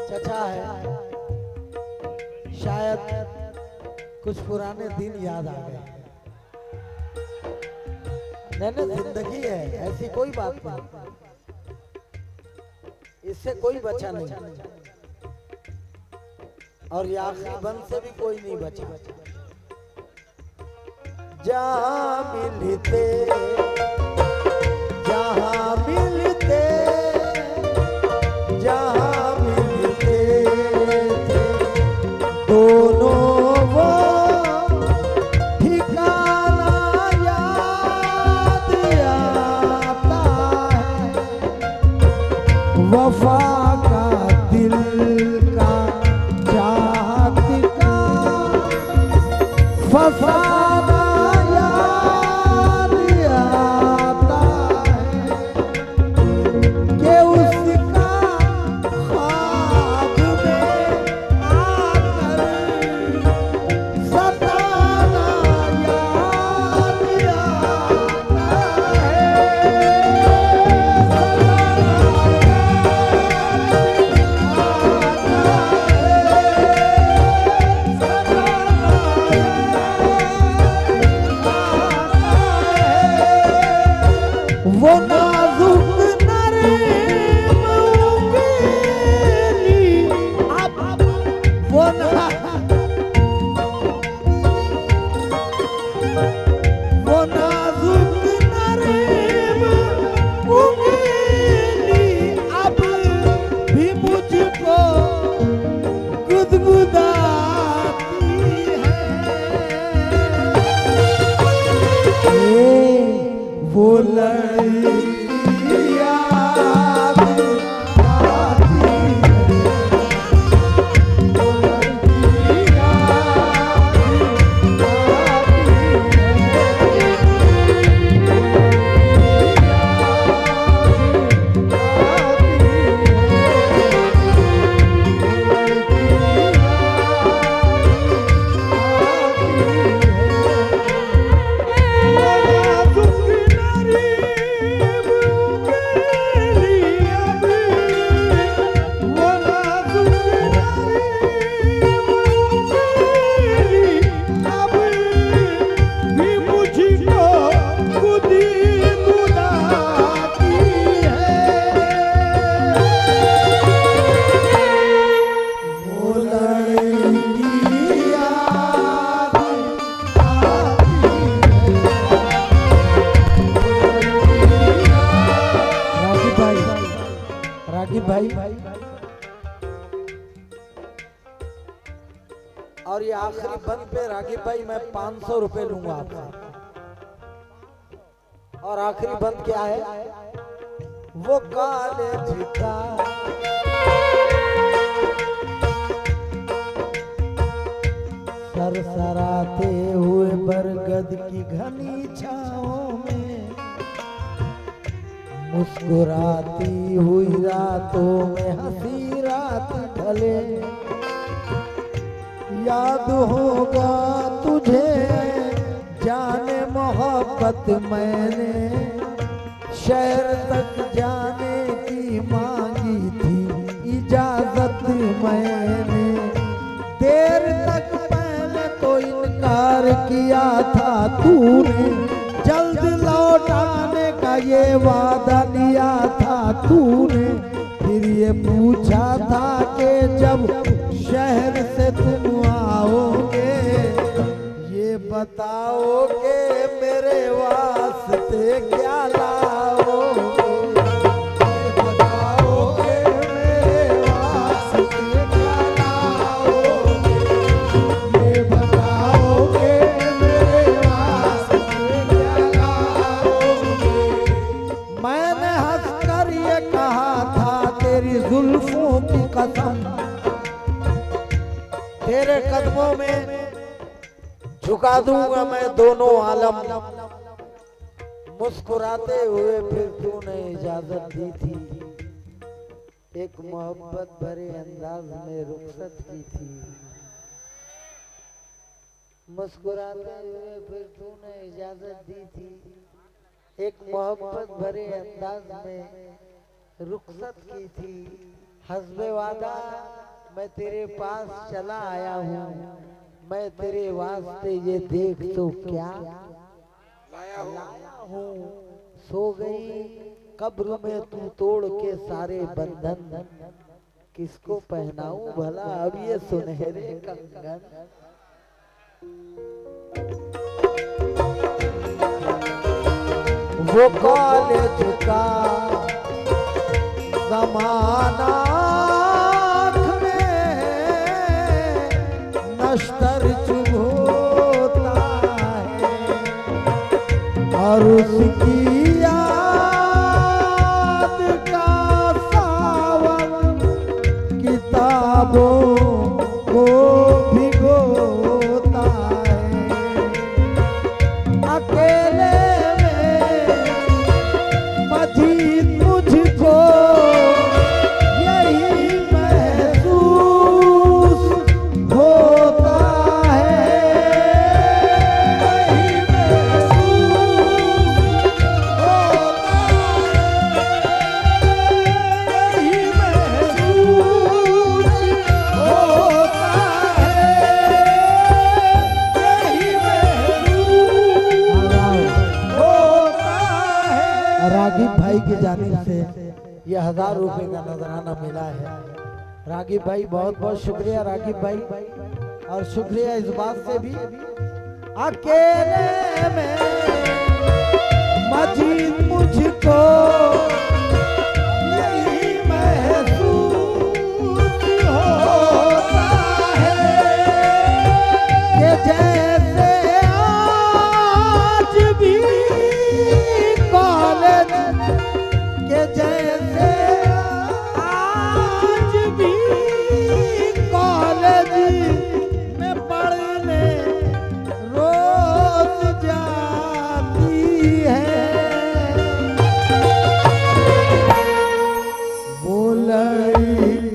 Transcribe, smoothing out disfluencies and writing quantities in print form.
चचा है, शायद कुछ पुराने दिन याद आ गए। नहीं, जिंदगी है, ऐसी कोई बात नहीं, इससे कोई बचा नहीं और ये आखिरी बंद से भी कोई नहीं बचा। जहाँ मिलते जहाँ मिलते जहाँ मिलते थे दोनों वो ठिकाना याद आता है। वफा का दिल का चाहत का फसाना वो नाजुक नरम उंगली अब वो नाजुक नरम उंगली अब भी मुझको गुदगुदाती है। वो भाई और ये आखिरी बंद पे रागिब भाई मैं 500 रुपए लूंगा आपसे। और आखिरी बंद क्या है? वो कॉलेज का सरसराते हुए बरगद की घनी छाओं में मुस्कुराती हुई रातों में हंसी रात ढले। याद होगा तुझे जाने मोहब्बत मैंने शहर तक जाने की मांगी थी इजाजत मैंने। देर तक मैंने तो इनकार किया था तूने, जल्द लौटाने का ये वादा लिया था तूने। फिर ये पूछा था कि जब शहर से तुम आओगे ये बताओगे मेरे वास्ते क्या लाओगे। बताओगे मेरे वास्ते क्या लाओगे। ये बताओगे मेरे वास्ते क्या लाओगे। मैंने हंसकर ये कहा था तेरी जुल्फों की कसम, तेरे कदमों में झुका दूंगा मैं दोनों आलम। मुस्कुराते हुए फिर तूने इजाजत दी थी, एक मोहब्बत भरे अंदाज में रुखसत की थी। मुस्कुराते हुए फिर तूने इजाजत दी थी, एक मोहब्बत भरे अंदाज में रुखसत की थी। हस्बे वादा मैं तेरे पास चला आया हूँ, मैं तेरे वास्ते ये देख तो क्या लाया हूँ। सो गई कब्र में तू तोड़ के सारे बंधन, किसको पहनाऊं भला अब ये सुनहरे कंगन। वो कॉलेज का ज़माना में नश्तर चुभोता है और उसकी याद का सावन किताबों को भिगोता है। अकेले मजीद मुझको यही महसूस होता है, यही महसूस होता है, यही महसूस होता है, यही महसूस होता है। रागिब भाई की जानिब से ये 1000 रुपए का नजराना मिला है। रागिब भाई बहुत बहुत शुक्रिया रागिब भाई, और शुक्रिया इस बात से भी अकेले में मजीद मुझको यही महसूस होता है कि जैसे आज भी कॉलेज के जैसे आज भी कॉलेज में पढ़ने रोज जाती है। वो लड़की